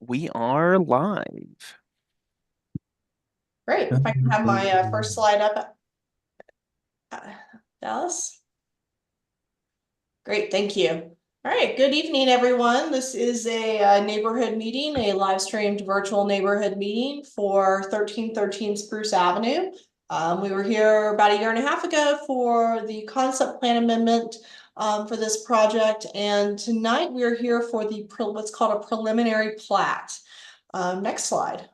We are live. Great. If I can have my first slide up, Dallas. Great, thank you. All right, good evening, everyone. This is a neighborhood meeting, a live streamed virtual neighborhood meeting for 1313 Spruce Avenue. We were here about a year and a half ago for the concept plan amendment for this project, and tonight we are here for the what's called a preliminary plat. Next slide.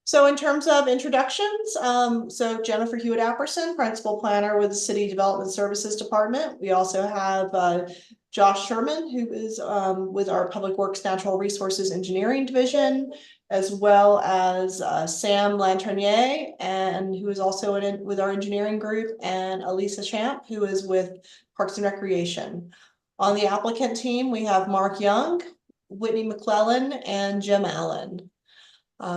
So in terms of introductions, so Jennifer Hewitt-Apperson, Principal Planner with the City Development Services Department. We also have Josh Sherman, who is with our Public Works Natural Resources Engineering Division, as well as Sam Lanternier, and who is also with our engineering group, and Elisa Champ, who is with Parks and Recreation. On the applicant team, we have Mark Young, Whitney McClellan, and Jim Allen.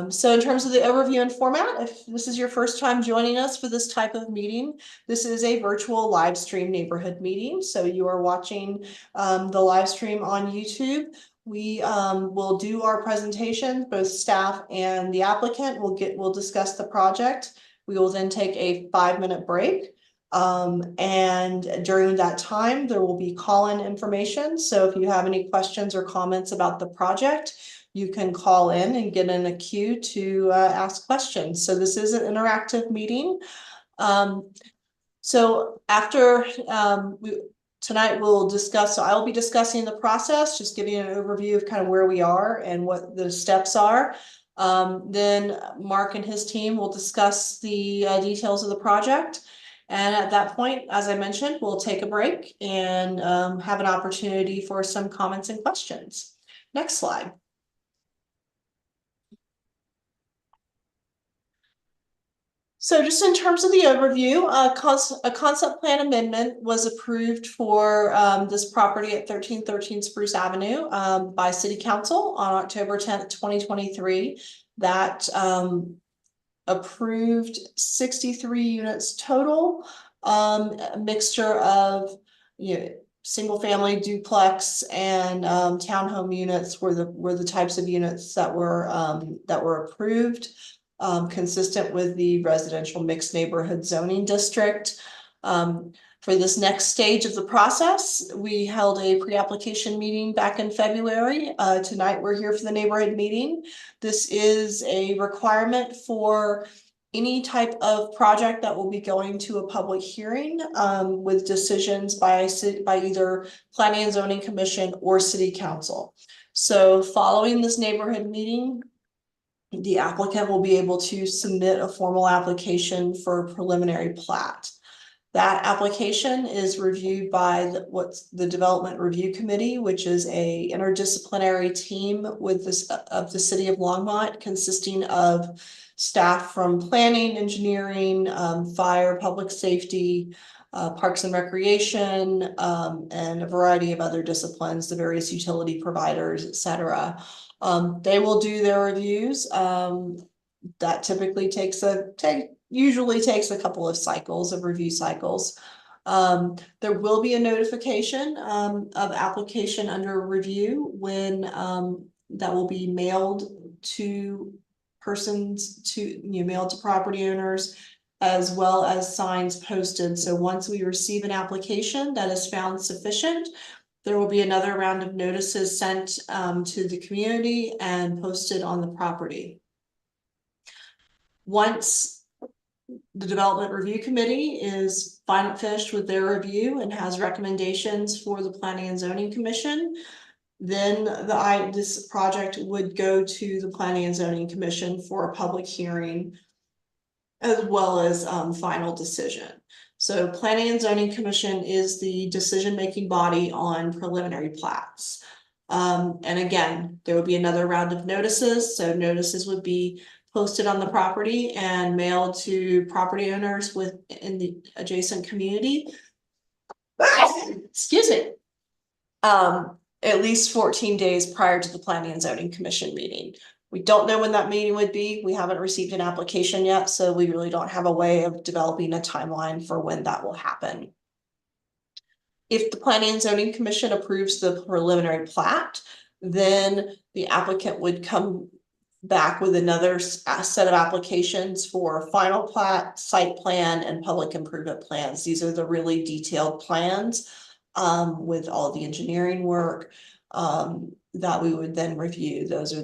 So in terms of the overview and format, if this is your first time joining us for this type of meeting, this is a virtual live stream neighborhood meeting. So you are watching the live stream on YouTube. We will do our presentation, both staff and the applicant will discuss the project. We will then take a 5-minute break. And during that time, there will be call-in information. So if you have any questions or comments about the project, you can call in and get in a queue to ask questions. So this is an interactive meeting. So after tonight we'll discuss, so I'll be discussing the process, just giving an overview of kind of where we are and what the steps are. Then Mark and his team will discuss the details of the project. And at that point, as I mentioned, we'll take a break and have an opportunity for some comments and questions. Next slide. So just in terms of the overview, a concept plan amendment was approved for this property at 1313 Spruce Avenue by City Council on October 10th, 2023. That approved 63 units total, a mixture of single family duplex and townhome units were the types of units that were approved. Consistent with the residential mixed neighborhood zoning district. For this next stage of the process, we held a pre-application meeting back in February. Tonight we're here for the neighborhood meeting. This is a requirement for any type of project that will be going to a public hearing with decisions by either Planning and Zoning Commission or City Council. So following this neighborhood meeting, the applicant will be able to submit a formal application for a preliminary plat. That application is reviewed by the Development Review Committee, which is a interdisciplinary team with of the City of Longmont, consisting of staff from planning, engineering, fire, public safety, Parks and Recreation, and a variety of other disciplines, the various utility providers, etc. They will do their reviews. That typically usually takes a couple of cycles of review cycles. There will be a notification of application under review when that will be mailed to mailed to property owners, as well as signs posted. So once we receive an application that is found sufficient, there will be another round of notices sent to the community and posted on the property. Once the Development Review Committee is finished with their review and has recommendations for the Planning and Zoning Commission, then this project would go to the Planning and Zoning Commission for a public hearing, as well as final decision. So Planning and Zoning Commission is the decision-making body on preliminary plats. And again, there would be another round of notices. So notices would be posted on the property and mailed to property owners in the adjacent community. Excuse me. At least 14 days prior to the Planning and Zoning Commission meeting. We don't know when that meeting would be. We haven't received an application yet, so we really don't have a way of developing a timeline for when that will happen. If the Planning and Zoning Commission approves the preliminary plat, Then the applicant would come back with another set of applications for final plat, site plan, and public improvement plans. These are the really detailed plans with all the engineering work that we would then review. Those are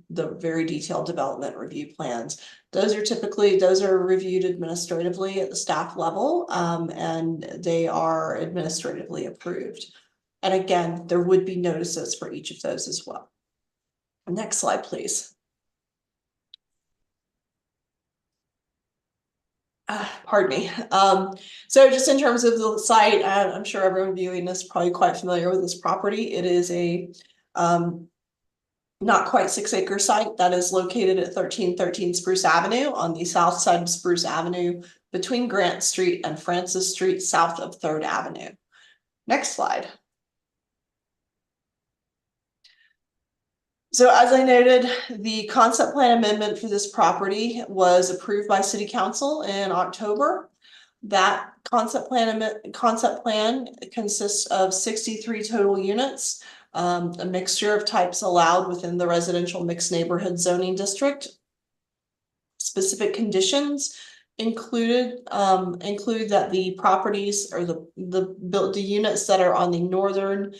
the very detailed development review plans. Those are reviewed administratively at the staff level, and they are administratively approved. And again, there would be notices for each of those as well. Next slide, please. Pardon me. So just in terms of the site, I'm sure everyone viewing this is probably quite familiar with this property. It is a not quite 6-acre site that is located at 1313 Spruce Avenue on the south side of Spruce Avenue between Grant Street and Francis Street south of 3rd Avenue. Next slide. So as I noted, the concept plan amendment for this property was approved by City Council in October. That concept plan consists of 63 total units, a mixture of types allowed within the residential mixed neighborhood zoning district. Specific conditions include that the properties or the units that are on the northern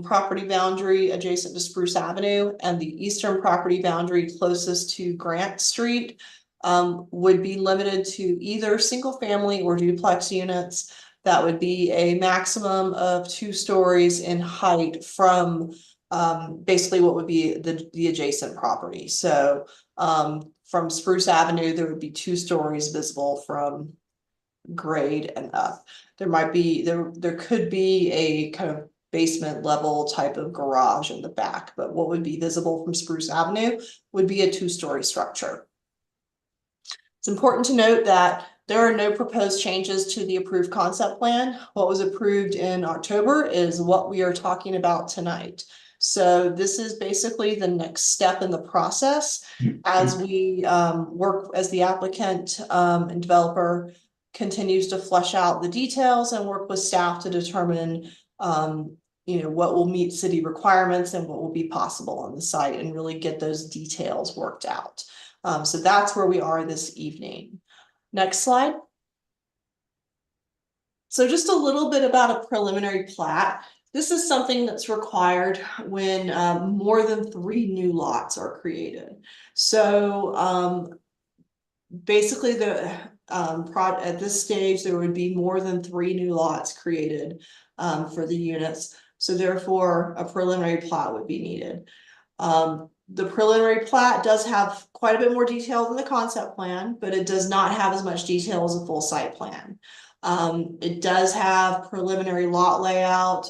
property boundary adjacent to Spruce Avenue and the eastern property boundary closest to Grant Street would be limited to either single family or duplex units. That would be a maximum of 2 stories in height from basically what would be the adjacent property. So from Spruce Avenue, there would be 2 stories visible from grade and up. There could be a kind of basement level type of garage in the back, but what would be visible from Spruce Avenue would be a 2-story structure. It's important to note that there are no proposed changes to the approved concept plan. What was approved in October is what we are talking about tonight. So this is basically the next step in the process as we work as the applicant and developer continues to flesh out the details and work with staff to determine what will meet city requirements and what will be possible on the site and really get those details worked out. So that's where we are this evening. Next slide. So just a little bit about a preliminary plat. This is something that's required when more than 3 new lots are created. So basically at this stage, there would be more than 3 new lots created for the units. So therefore, a preliminary plat would be needed. The preliminary plat does have quite a bit more detail than the concept plan, but it does not have as much detail as a full site plan. It does have preliminary lot layout,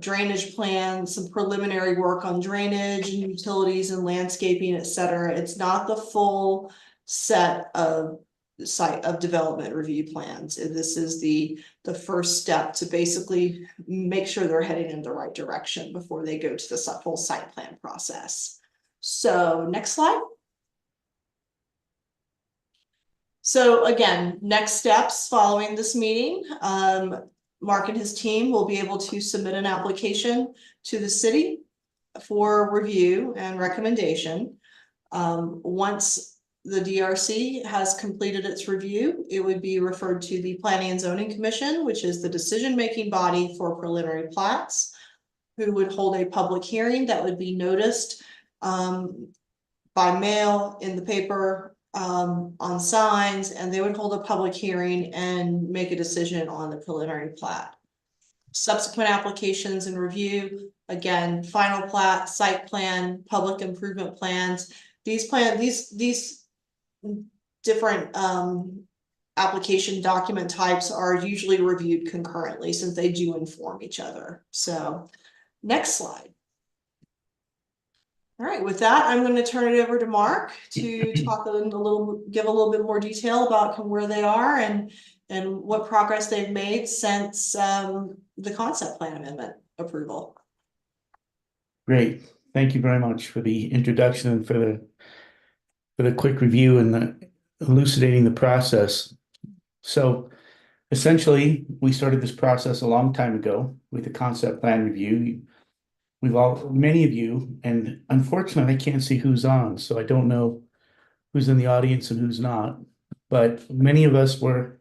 drainage plans, some preliminary work on drainage and utilities and landscaping, etc. It's not the full set of site of development review plans. And this is the first step to basically make sure they're heading in the right direction before they go to the full site plan process. So next slide. So again, next steps following this meeting, Mark and his team will be able to submit an application to the city for review and recommendation. Once the DRC has completed its review, it would be referred to the Planning and Zoning Commission, which is the decision-making body for preliminary plats, who would hold a public hearing that would be noticed by mail in the paper, on signs, and they would hold a public hearing and make a decision on the preliminary plat. Subsequent applications and review, again, final plat, site plan, public improvement plans. These different application document types are usually reviewed concurrently since they do inform each other. So next slide. All right, with that, I'm going to turn it over to Mark to talk give a little bit more detail about where they are and what progress they've made since the concept plan amendment approval. Great. Thank you very much for the introduction and for the quick review and the elucidating the process. So essentially, we started this process a long time ago with the concept plan review. many of you, and unfortunately, I can't see who's on, so I don't know who's in the audience and who's not. But many of us worked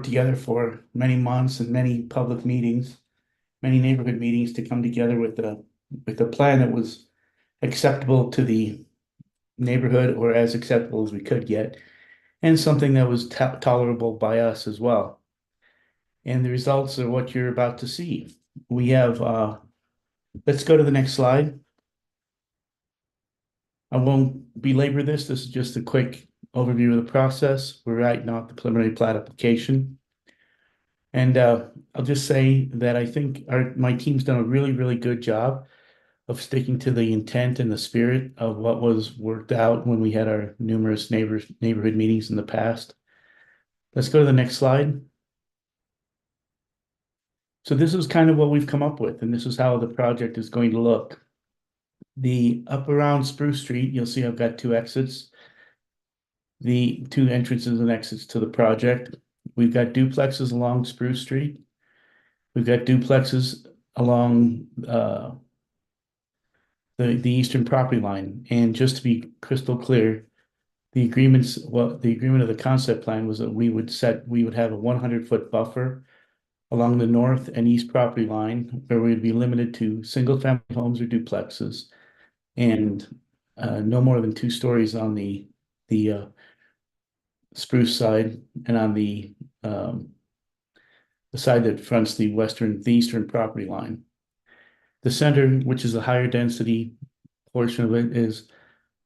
together for many months and many public meetings, many neighborhood meetings to come together with a plan that was acceptable to the neighborhood or as acceptable as we could get, and something that was tolerable by us as well. And the results are what you're about to see. We have, let's go to the next slide. I won't belabor this. This is just a quick overview of the process. We're right now at the preliminary plat application. And I'll just say that I think my team's done a really, really good job of sticking to the intent and the spirit of what was worked out when we had our numerous neighborhood meetings in the past. Let's go to the next slide. So this is kind of what we've come up with, and this is how the project is going to look. The up around Spruce Street, you'll see I've got two exits. The two entrances and exits to the project. We've got duplexes along Spruce Street. We've got duplexes along the eastern property line. And just to be crystal clear, the agreement of the concept plan was that we would have a 100-foot buffer along the north and east property line where we'd be limited to single-family homes or duplexes and no more than 2 stories on the Spruce side and on the side that fronts the eastern property line. The center, which is the higher density portion of it, is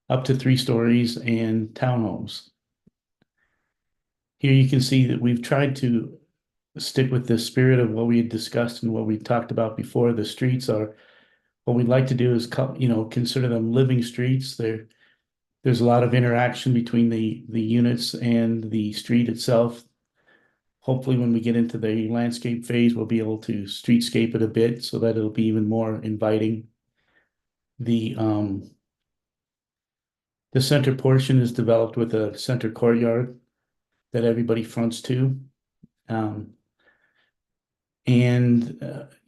up to 3 stories and townhomes. Here you can see that we've tried to stick with the spirit of what we had discussed and what we talked about before. The streets are, what we'd like to do is, consider them living streets. There's a lot of interaction between the units and the street itself. Hopefully, when we get into the landscape phase, we'll be able to streetscape it a bit so that it'll be even more inviting. The center portion is developed with a center courtyard that everybody fronts to.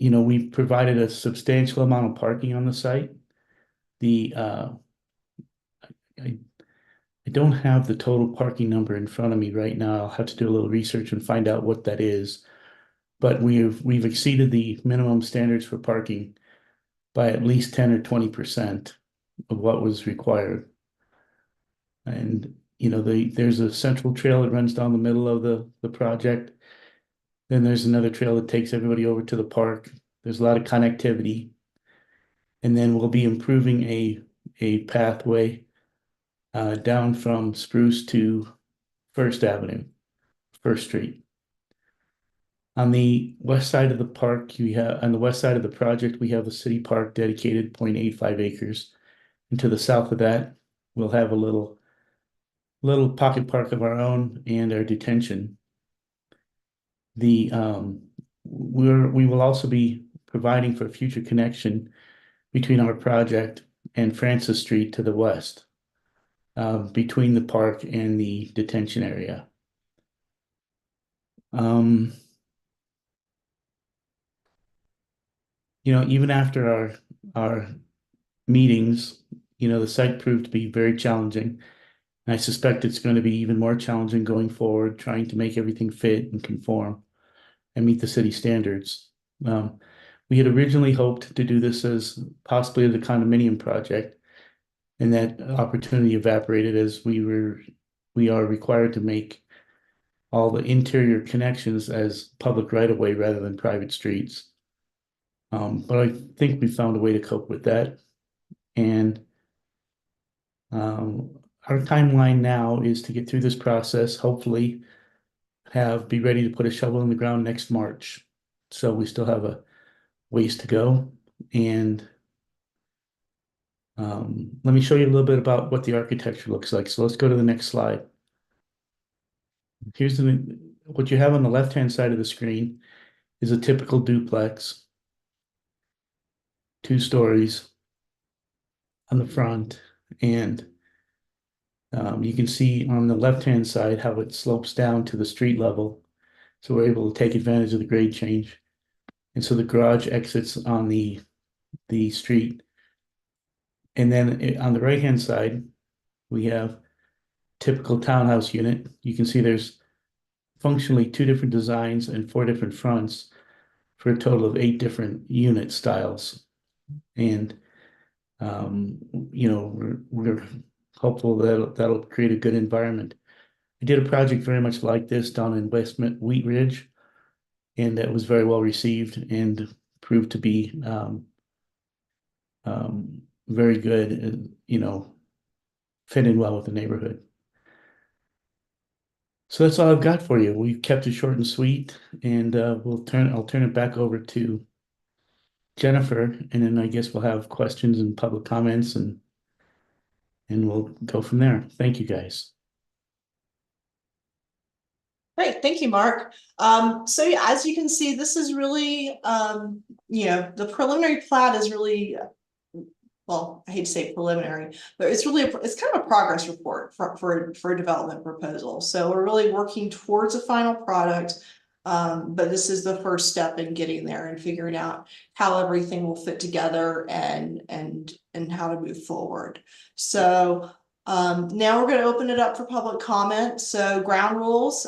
We've provided a substantial amount of parking on the site. I don't have the total parking number in front of me right now. I'll have to do a little research and find out what that is. But we've exceeded the minimum standards for parking by at least 10 or 20% of what was required. And there's a central trail that runs down the middle of the project. Then there's another trail that takes everybody over to the park. There's a lot of connectivity. And then we'll be improving a pathway down from Spruce to First Avenue, First Street. On the west side of the park, on the west side of the project, we have a city park dedicated 0.85 acres. And to the south of that, we'll have a little pocket park of our own and our detention. We will also be providing for a future connection between our project and Francis Street to the west, between the park and the detention area. Even after our meetings, the site proved to be very challenging. And I suspect it's going to be even more challenging going forward, trying to make everything fit and conform and meet the city standards. We had originally hoped to do this as possibly as a condominium project, and that opportunity evaporated as we are required to make all the interior connections as public right-of-way rather than private streets. But I think we found a way to cope with that. And our timeline now is to get through this process, hopefully be ready to put a shovel in the ground next March. So we still have a ways to go. And let me show you a little bit about what the architecture looks like. So let's go to the next slide. Here's what you have on the left-hand side of the screen is a typical duplex, 2 stories on the front, and you can see on the left-hand side how it slopes down to the street level. So we're able to take advantage of the grade change. And so the garage exits on the the street. And then on the right-hand side, we have typical townhouse unit. You can see there's functionally two different designs and four different fronts for a total of 8 different unit styles. And we're hopeful that that'll create a good environment. I did a project very much like this down in Wheat Ridge, and that was very well received and proved to be very good, and fit in well with the neighborhood. So that's all I've got for you. We've kept it short and sweet, and I'll turn it back over to Jennifer, and then I guess we'll have questions and public comments, and we'll go from there. Thank you, guys. Great, thank you, Mark. So yeah, as you can see, this is really, the preliminary plat is really, well, I hate to say preliminary, but it's really, it's kind of a progress report for a development proposal. So we're really working towards a final product. But this is the first step in getting there and figuring out how everything will fit together and how to move forward. So now we're going to open it up for public comment. So ground rules,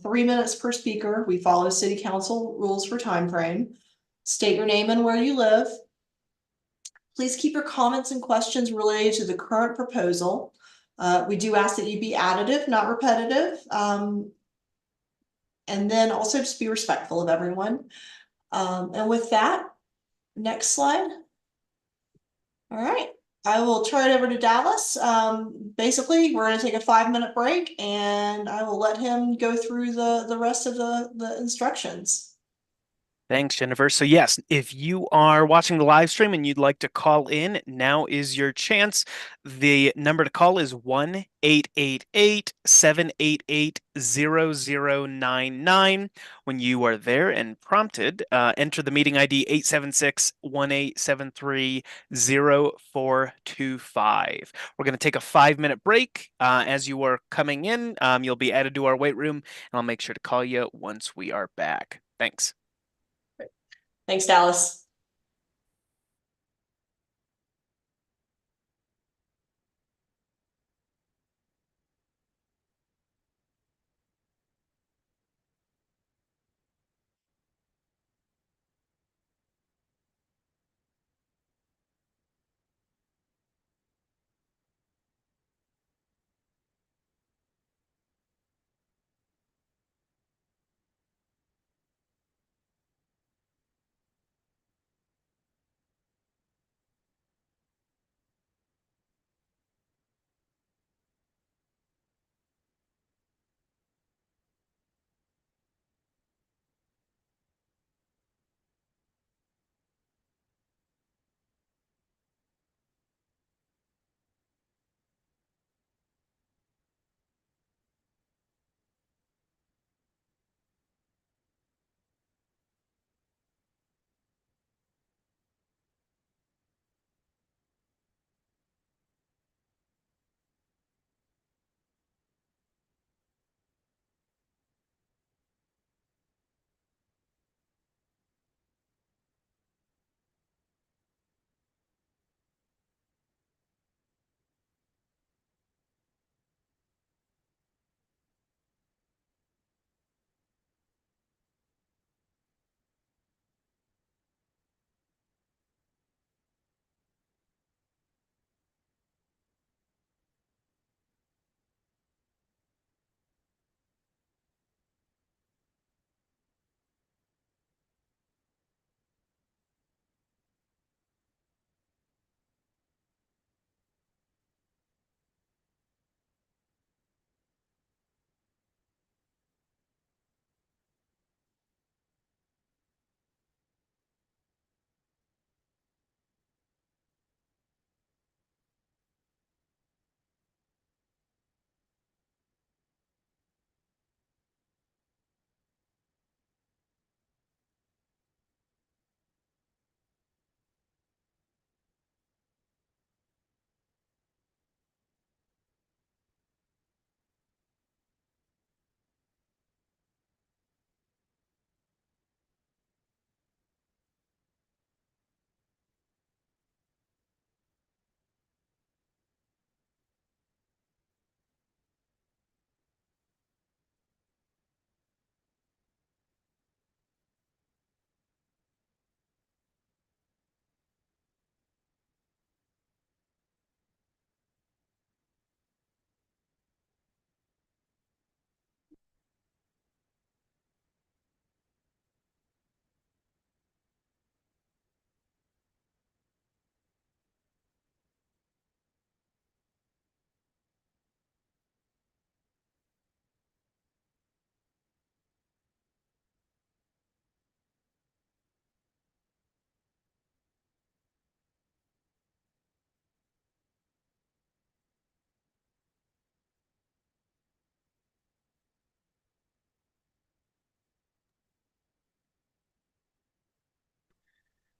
3 minutes per speaker. We follow city council rules for time frame. State your name and where you live. Please keep your comments and questions related to the current proposal. We do ask that you be additive, not repetitive. And then also just be respectful of everyone. And with that, next slide. All right, I will turn it over to Dallas. Basically, we're going to take a 5-minute break and I will let him go through the rest of the instructions. Thanks, Jennifer. So yes, if you are watching the live stream and you'd like to call in, now is your chance. The number to call is 1-888-788-0099. When you are there and prompted, enter the meeting ID 876-1873-0425. We're going to take a 5-minute break. As you are coming in, you'll be added to our wait room, and I'll make sure to call you once we are back. Thanks. Thanks, Dallas.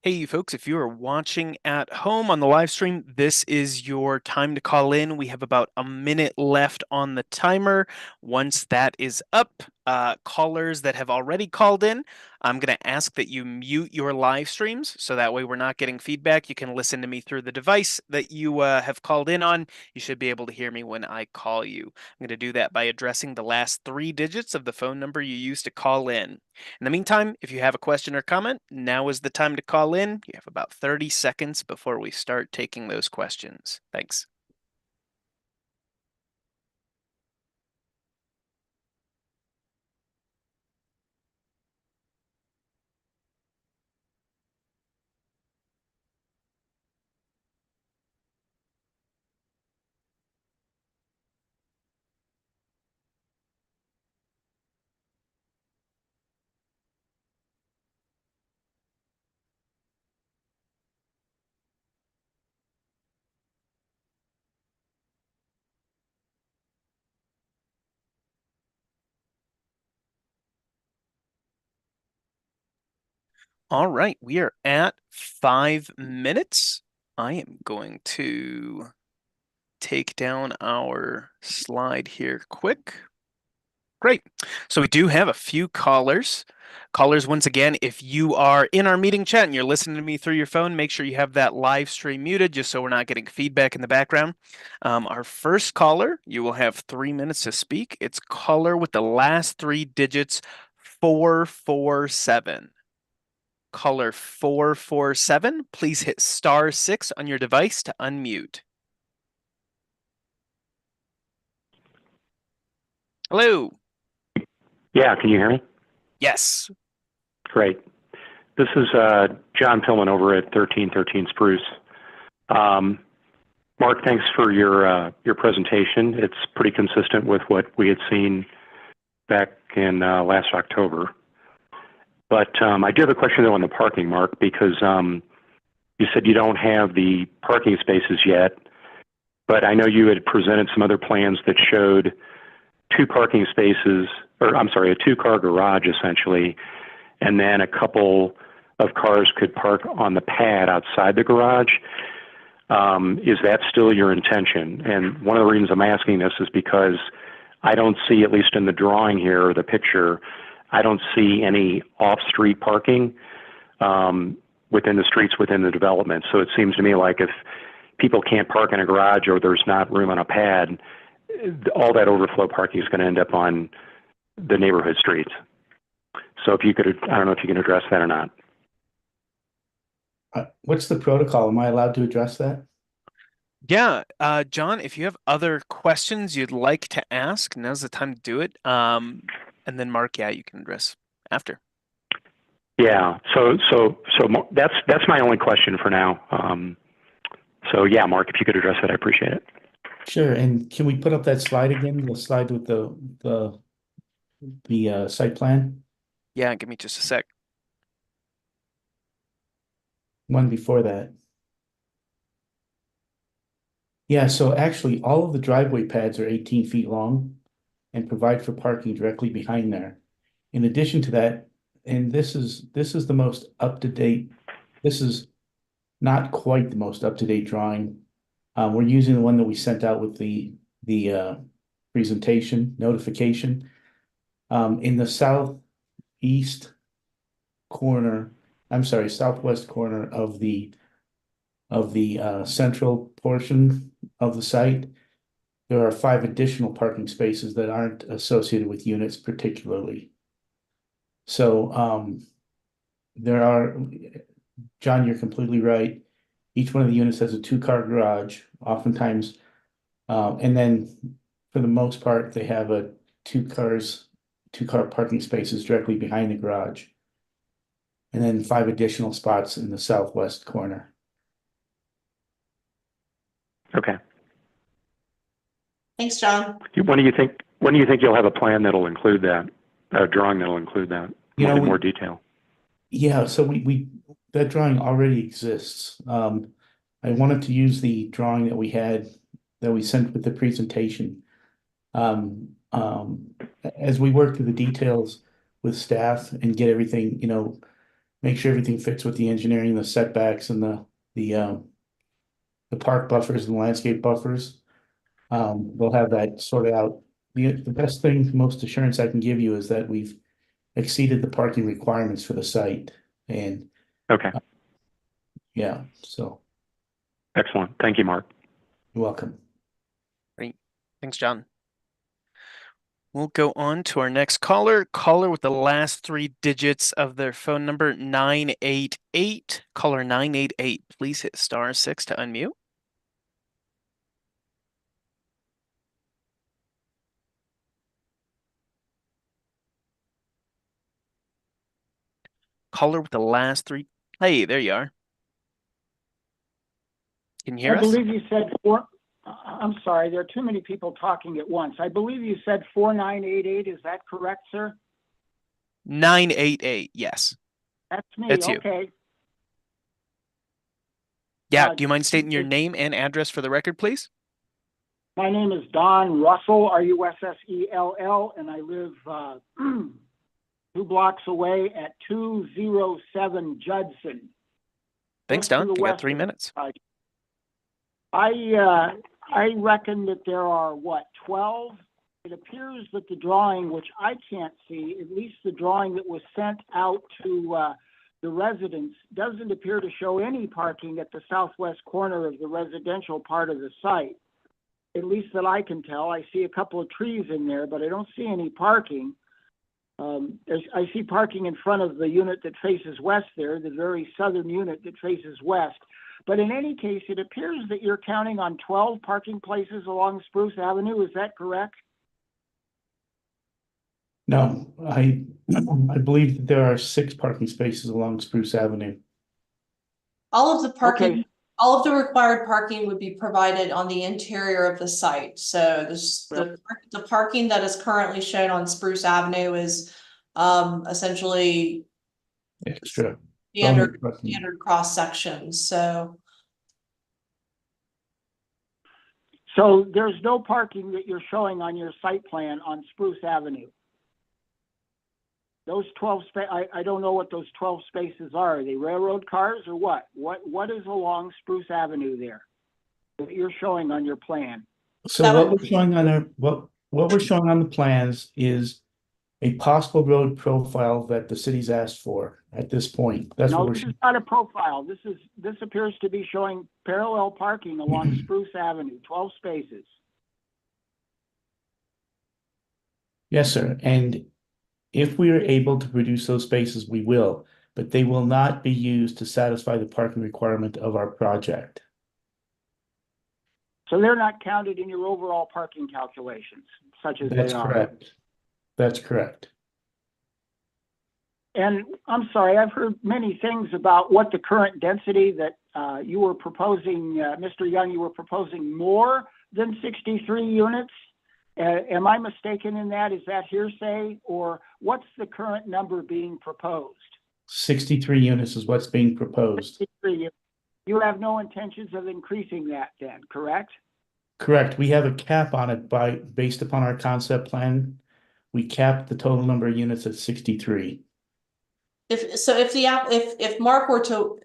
Hey, you folks, if you are watching at home on the live stream, this is your time to call in. We have about a minute left on the timer. Once that is up, callers that have already called in, I'm going to ask that you mute your live streams so that way we're not getting feedback. You can listen to me through the device that you have called in on. You should be able to hear me when I call you. I'm going to do that by addressing the last 3 digits of the phone number you used to call in. In the meantime, if you have a question or comment, now is the time to call in. You have about 30 seconds before we start taking those questions. Thanks. All right, we are at 5 minutes. I am going to take down our slide here quick. Great. So we do have a few callers. Callers, once again, if you are in our meeting chat and you're listening to me through your phone, make sure you have that live stream muted just so we're not getting feedback in the background. Our first caller, you will have 3 minutes to speak. It's caller with the last 3 digits, 447. Caller 447, please hit *6 on your device to unmute. Hello. Yeah, can you hear me? Yes. Great. This is John Pillman over at 1313 Spruce. Mark, thanks for your presentation. It's pretty consistent with what we had seen back in last October. But I do have a question though on the parking, Mark, because you said you don't have the parking spaces yet, but I know you had presented some other plans that showed two parking spaces, or I'm sorry, a two-car garage essentially, and then a couple of cars could park on the pad outside the garage. Is that still your intention? And one of the reasons I'm asking this is because I don't see, at least in the drawing here or the picture, I don't see any off-street parking within the streets within the development. So it seems to me like if people can't park in a garage or there's not room on a pad, all that overflow parking is going to end up on the neighborhood streets. So if you could, I don't know if you can address that or not. What's the protocol? Am I allowed to address that? Yeah, John, if you have other questions you'd like to ask, now's the time to do it. And then Mark, yeah, you can address after. Yeah. So that's my only question for now. So yeah, Mark, if you could address that, I appreciate it. Sure. And can we put up that slide again? The slide with the site plan? Yeah, give me just a sec. One before that. Yeah, so actually all of the driveway pads are 18 feet long and provide for parking directly behind there. In addition to that, and this is the most up-to-date, this is not quite the most up-to-date drawing. We're using the one that we sent out with the presentation notification. In the southeast corner, I'm sorry, southwest corner of the central portion of the site, there are 5 additional parking spaces that aren't associated with units particularly. So there are, John, you're completely right. Each one of the units has a 2-car garage, oftentimes, and then for the most part, they have a 2-car parking spaces directly behind the garage, and then 5 additional spots in the southwest corner. Okay. Thanks, John. When do you think you'll have a plan that'll include that, a drawing that'll include that in more detail? Yeah, so we that drawing already exists. I wanted to use the drawing that we had that we sent with the presentation. As we work through the details with staff and get everything, make sure everything fits with the engineering, the setbacks, and the park buffers and landscape buffers. We'll have that sorted out. The best thing, most assurance I can give you is that we've exceeded the parking requirements for the site. And Okay, yeah, so excellent. Thank you, Mark. you're welcome. Great. Thanks, John. We'll go on to our next caller. Caller with the last 3 digits of their phone number, 988. Caller 988, please hit *6 to unmute. Caller with the last 3. Hey, there you are. Can you hear us? I believe you said four. I'm sorry, there are too many people talking at once. I believe you said 4988. Is that correct, sir? 988, yes. That's me. That's you. Okay. Yeah, do you mind stating your name and address for the record, please? My name is Don Russell, Russell, and I live 2 blocks away at 207 Judson. Thanks, just to Don. the You got west 3 of- minutes. I reckon that there are, 12? It appears that the drawing, which I can't see, at least the drawing that was sent out to the residents, doesn't appear to show any parking at the southwest corner of the residential part of the site. At least that I can tell. I see a couple of trees in there, but I don't see any parking. I see parking in front of the unit that faces west there, the very southern unit that faces west. But in any case, it appears that you're counting on 12 parking places along Spruce Avenue. Is that correct? No, I believe that there are 6 parking spaces along Spruce Avenue. All of the parking, Okay. all of the required parking would be provided on the interior of the site. So the parking that is currently shown on Spruce Avenue is essentially Extra. standard parking. cross sections. So there's no parking that you're showing on your site plan on Spruce Avenue. Those 12 I don't know what those 12 spaces are. Are they railroad cars or what? What is along Spruce Avenue there that you're showing on your plan? So That what would- we're showing on our what we're showing on the plans is a possible road profile that the city's asked for at this point. That's No, what this we're is not a profile. This appears to be showing parallel parking along Spruce Avenue, 12 spaces. Yes, sir. And if we are able to produce those spaces, we will, but they will not be used to satisfy the parking requirement of our project. So they're not counted in your overall parking calculations, such as That's they are. correct. That's correct. And I'm sorry, I've heard many things about what the current density that you were proposing, Mr. Young, you were proposing more than 63 units. Am I mistaken in that? Is that hearsay, or what's the current number being proposed? 63 units is what's being proposed. 63. You have no intentions of increasing that then, correct? Correct. We have a cap on it based upon our concept plan. We capped the total number of units at 63. If Mark were to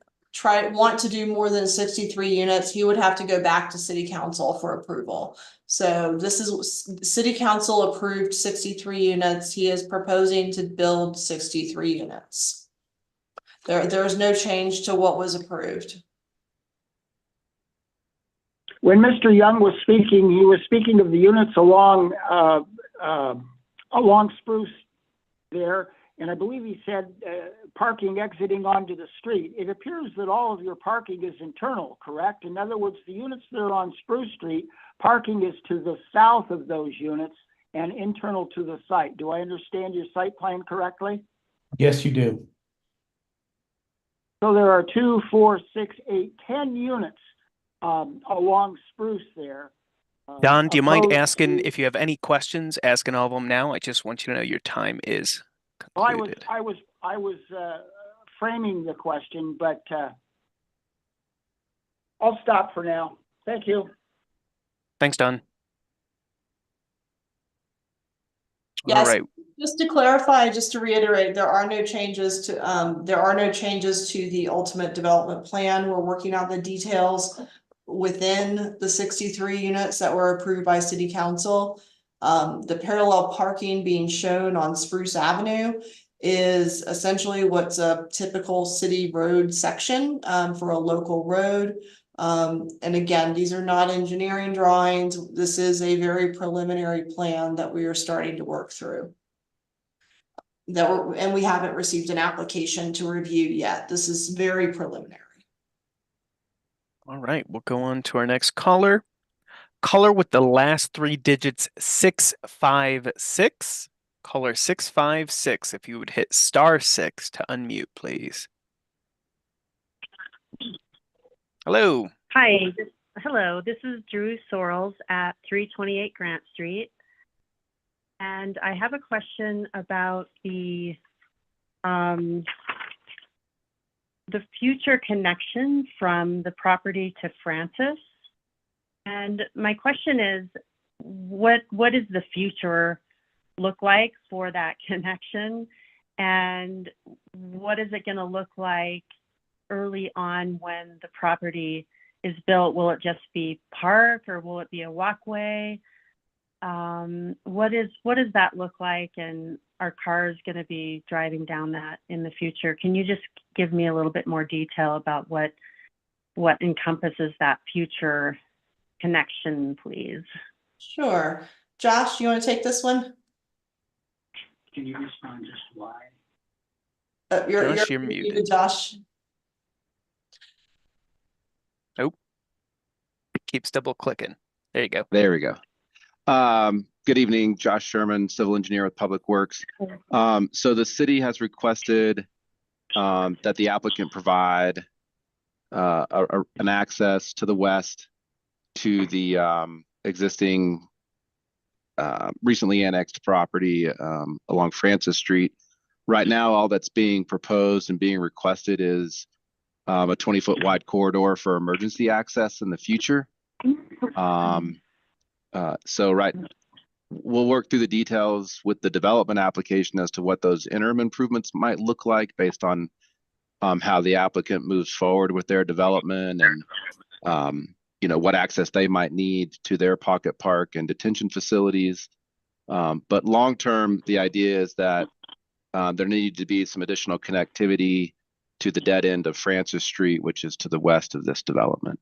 want to do more than 63 units, he would have to go back to city council for approval. So this is city council approved 63 units. He is proposing to build 63 units. There is no change to what was approved. When Mr. Young was speaking, he was speaking of the units along Spruce there, and I believe he said parking exiting onto the street. It appears that all of your parking is internal, correct? In other words, the units that are on Spruce Street, parking is to the south of those units and internal to the site. Do I understand your site plan correctly? Yes, you do. So there are 2, 4, 6, 8, 10 units along Spruce there. Don, do you mind asking if you have any questions? Asking all of them now. I just want you to know your time is concluded. I was framing the question, but I'll stop for now. Thank you. Thanks, Don. All Yes, right. just to clarify, just to reiterate, there are no changes to the ultimate development plan. We're working out the details within the 63 units that were approved by City Council. The parallel parking being shown on Spruce Avenue is essentially what's a typical city road section for a local road. And again, these are not engineering drawings. This is a very preliminary plan that we are starting to work through. And we haven't received an application to review yet. This is very preliminary. All right, we'll go on to our next caller. Caller with the last three digits 656. Caller 656. If you would hit *6 to unmute, please. Hello. Hi. Hello. This is Drew Sorrells at 328 Grant Street. And I have a question about the future connection from the property to Francis. And my question is, what does the future look like for that connection? And what is it going to look like early on when the property is built? Will it just be park, or will it be a walkway? What does that look like? And are cars going to be driving down that in the future? Can you just give me a little bit more detail about what encompasses that future connection, please? Sure. Josh, you want to take this one? Can you respond just why? You're muted. Josh. Nope. It keeps double clicking. There you go. There we go. Good evening, Josh Sherman, civil engineer with Public Works. So the city has requested that the applicant provide an access to the west to the existing recently annexed property along Francis Street. Right now, all that's being proposed and being requested is a 20-foot wide corridor for emergency access in the future. We'll work through the details with the development application as to what those interim improvements might look like based on how the applicant moves forward with their development and what access they might need to their pocket park and detention facilities. But long term, the idea is that there needed to be some additional connectivity to the dead end of Francis Street, which is to the west of this development.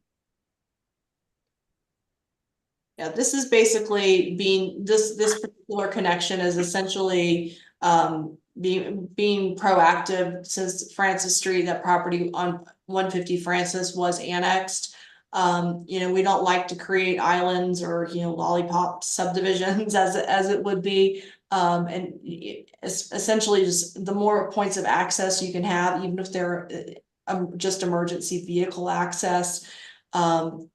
Yeah, this is basically this particular connection is essentially being proactive since Francis Street, that property on 150 Francis was annexed. We don't like to create islands or lollipop subdivisions as it would be. And essentially just the more points of access you can have, even if they're just emergency vehicle access,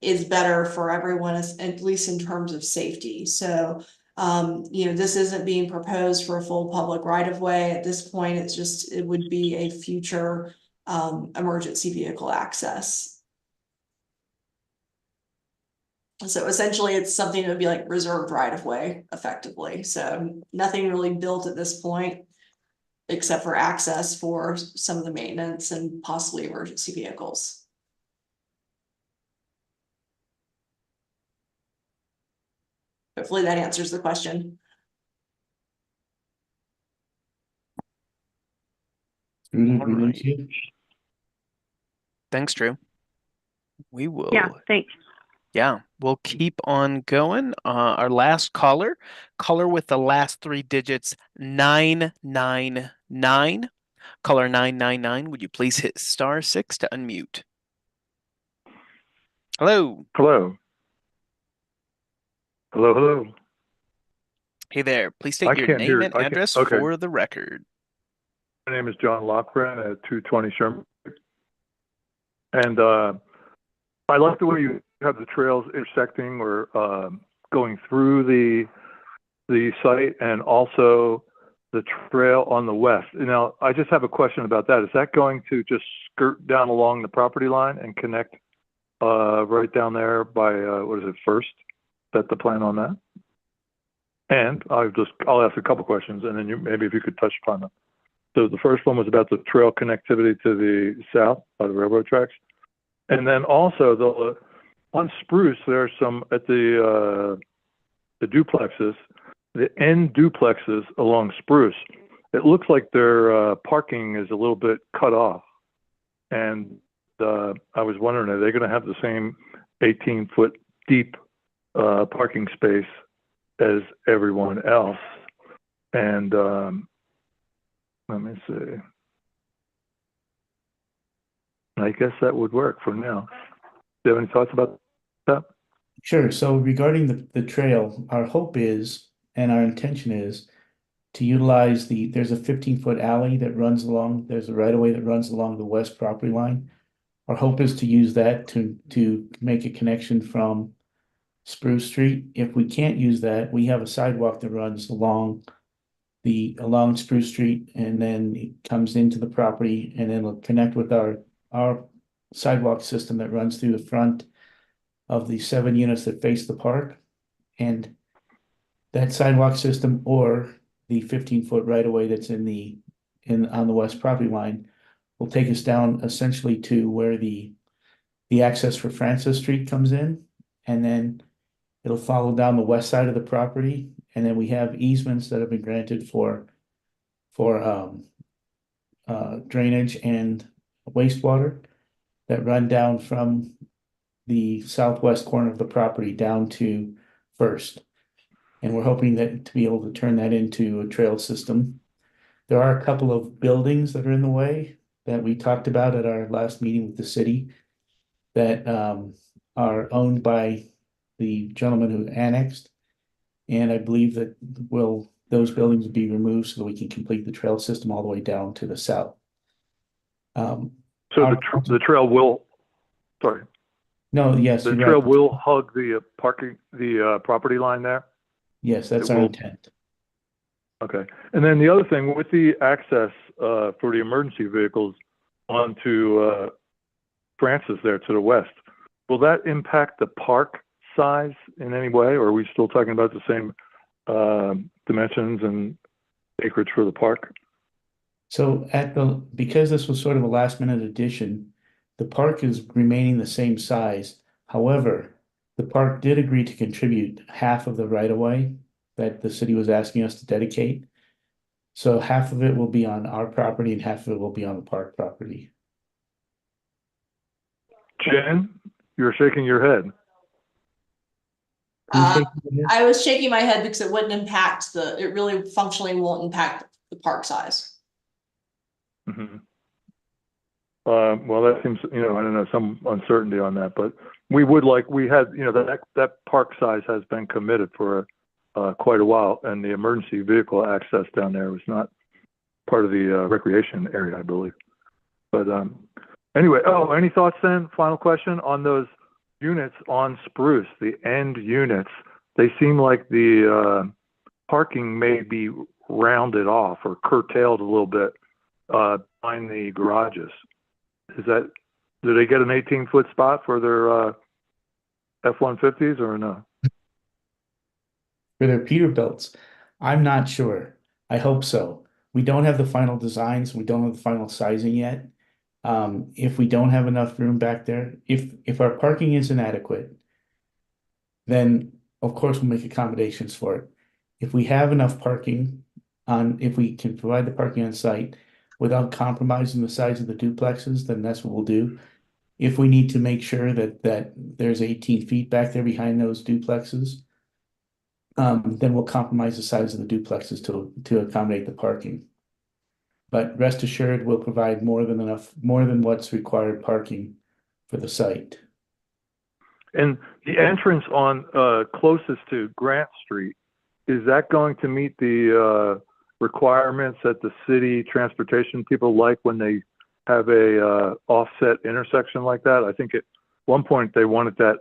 is better for everyone, at least in terms of safety. So, this isn't being proposed for a full public right of way at this point. It would be a future emergency vehicle access. So essentially it's something that would be like reserved right of way effectively. So nothing really built at this point except for access for some of the maintenance and possibly emergency vehicles. Hopefully that answers the question. Thanks, Drew. We will. Yeah, thanks. Yeah, we'll keep on going. Our last caller with the last three digits 999. Caller 999, would you please hit *6 to unmute? Hello. Hello. Hello. Hey there. Please state your name and address for the record. My name is John Lochran at 220 Sherman. And I like the way you have the trails intersecting or going through the site, and also the trail on the west. Now, I just have a question about that. Is that going to just skirt down along the property line and connect right down there by, First? Is that the plan on that? And I'll ask a couple questions, and then maybe if you could touch upon them. So the first one was about the trail connectivity to the south by the railroad tracks. And then also on Spruce, there's some at the duplexes, the end duplexes along Spruce. It looks like their parking is a little bit cut off. And I was wondering, are they going to have the same 18-foot deep parking space as everyone else? And let me see. I guess that would work for now. Do you have any thoughts about that? Sure. So regarding the trail, our hope is, and our intention is, to utilize there's a 15-foot alley that runs along, there's a right-of-way that runs along the west property line. Our hope is to use that to make a connection from Spruce Street. If we can't use that, we have a sidewalk that runs along Spruce Street, and then it comes into the property, and then it'll connect with our sidewalk system that runs through the front of the 7 units that face the park. And that sidewalk system or the 15-foot right-of-way that's on the west property line will take us down essentially to where the access for Francis Street comes in, and then it'll follow down the west side of the property, and then we have easements that have been granted for drainage and wastewater that run down from the southwest corner of the property down to First. And we're hoping to be able to turn that into a trail system. There are a couple of buildings that are in the way that we talked about at our last meeting with the city that are owned by the gentleman who annexed. And I believe that those buildings will be removed so that we can complete the trail system all the way down to the south. So the trail will, sorry. No, yes, The you're trail right. will hug the property line there? Yes, that's It our will. intent. Okay. And then the other thing, with the access for the emergency vehicles onto Francis there to the west, will that impact the park size in any way, or are we still talking about the same dimensions and acreage for the park? So because this was sort of a last minute addition, the park is remaining the same size. However, the park did agree to contribute half of the right of way that the city was asking us to dedicate. So half of it will be on our property and half of it will be on the park property. Jen, you're shaking your head. I was shaking my head because it wouldn't impact it really functionally won't impact the park size. Mm-hmm. Well, that seems, I don't know, some uncertainty on that, but we had, that park size has been committed for quite a while, and the emergency vehicle access down there was not part of the recreation area, I believe. But anyway, any thoughts then? Final question on those units on Spruce, the end units. They seem like the parking may be rounded off or curtailed a little bit behind the garages. Do they get an 18-foot spot for their F-150s or no? For their Peterbilts, I'm not sure. I hope so. We don't have the final designs. We don't have the final sizing yet. If we don't have enough room back there, if our parking is inadequate, then of course we'll make accommodations for it. If we have enough parking if we can provide the parking on site without compromising the size of the duplexes, then that's what we'll do. If we need to make sure that there's 18 feet back there behind those duplexes, then we'll compromise the size of the duplexes to accommodate the parking. But rest assured, we'll provide more than what's required parking for the site. And the entrance on closest to Grant Street, is that going to meet the requirements that the city transportation people like when they have a offset intersection like that? I think at one point they wanted that.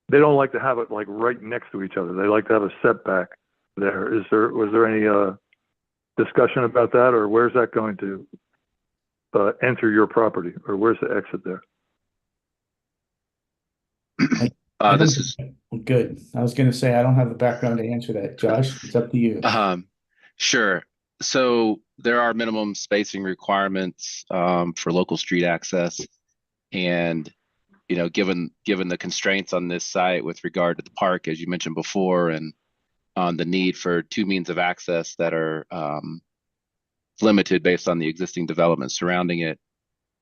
They don't like to have it like right next to each other. They like to have a setback there. Was there any discussion about that, or where's that going to enter your property, or where's the exit there? I don't, This is, good. I was gonna say, I don't have the background to answer that. Josh, it's up to you. sure. So there are minimum spacing requirements for local street access. And, given the constraints on this site with regard to the park, as you mentioned before, and on the need for two means of access that are limited based on the existing development surrounding it,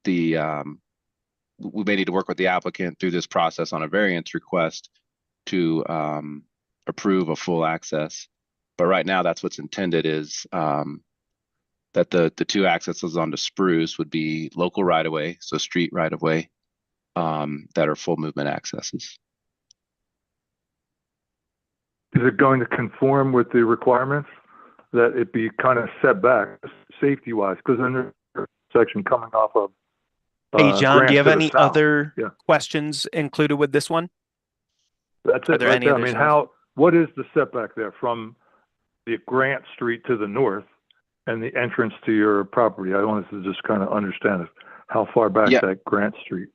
we may need to work with the applicant through this process on a variance request to approve a full access. But right now, that's what's intended, is that the two accesses onto Spruce would be local right-of-way, so street right-of-way, that are full movement accesses. Is it going to conform with the requirements that it be kind of set back safety wise? Because then there's a section coming off of Hey, John, Grant do you have to the any south. other Yeah. questions included with this one? That's Are it there right any there. I mean, additional- what is the setback there from the Grant Street to the north and the entrance to your property? I wanted to just kind of understand how far back that Grant Street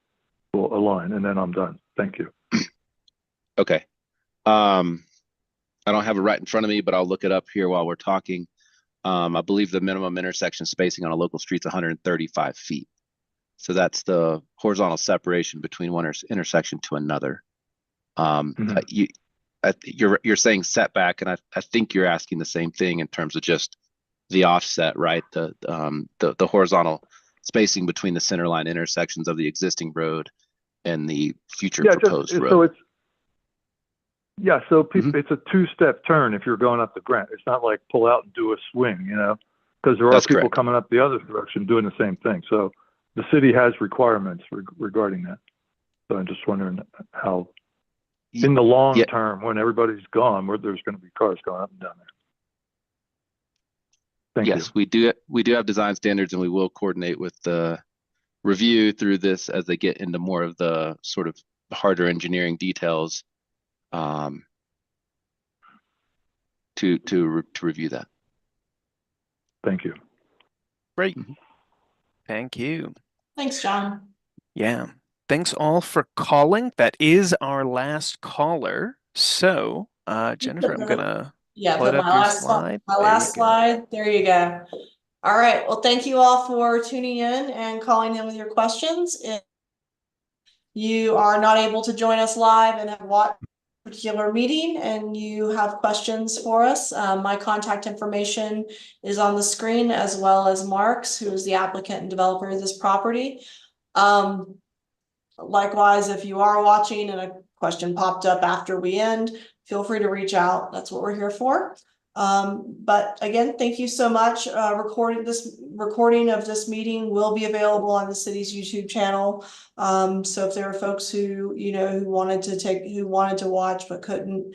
will align, and then I'm done. Thank you. Okay. I don't have it right in front of me, but I'll look it up here while we're talking. I believe the minimum intersection spacing on a local street is 135 feet. So that's the horizontal separation between one intersection to another. You're saying setback, and I think you're asking the same thing in terms of just the offset, right? The horizontal spacing between the centerline intersections of the existing road and the future proposed road. So it's a two-step turn if you're going up the Grant. It's not like pull out and do a swing, because there are That's people correct. coming up the other direction doing the same thing. So the city has requirements regarding that. So I'm just wondering how, in the long term, when everybody's gone, where there's going to be cars going up and down there. Thank you. Yes, we do have design standards, and we will coordinate with the review through this as they get into more of the sort of harder engineering details, to review that. Thank you. Great. Thank you. Thanks, John. Yeah. Thanks all for calling. That is our last caller. So, Jennifer, I'm gonna put my last slide. There you go. All right. Well, thank you all for tuning in and calling in with your questions. If you are not able to join us live and have watched a particular meeting and you have questions for us, my contact information is on the screen, as well as Mark's, who is the applicant and developer of this property. Likewise, if you are watching and a question popped up after we end, feel free to reach out. That's what we're here for. But again, thank you so much. Recording of this meeting will be available on the city's YouTube channel. So if there are folks who wanted to watch but couldn't,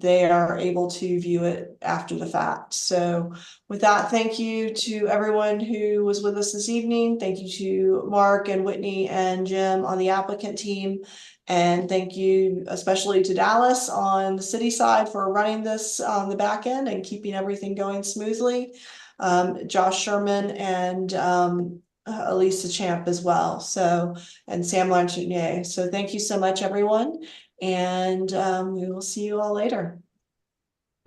they are able to view it after the fact. So with that, thank you to everyone who was with us this evening. Thank you to Mark and Whitney and Jim on the applicant team. And thank you especially to Dallas on the city side for running this on the back end and keeping everything going smoothly. Josh Sherman and Elisa Champ as well. So, and Sam Lanchinier. So thank you so much, everyone. And we will see you all later.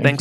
Thanks.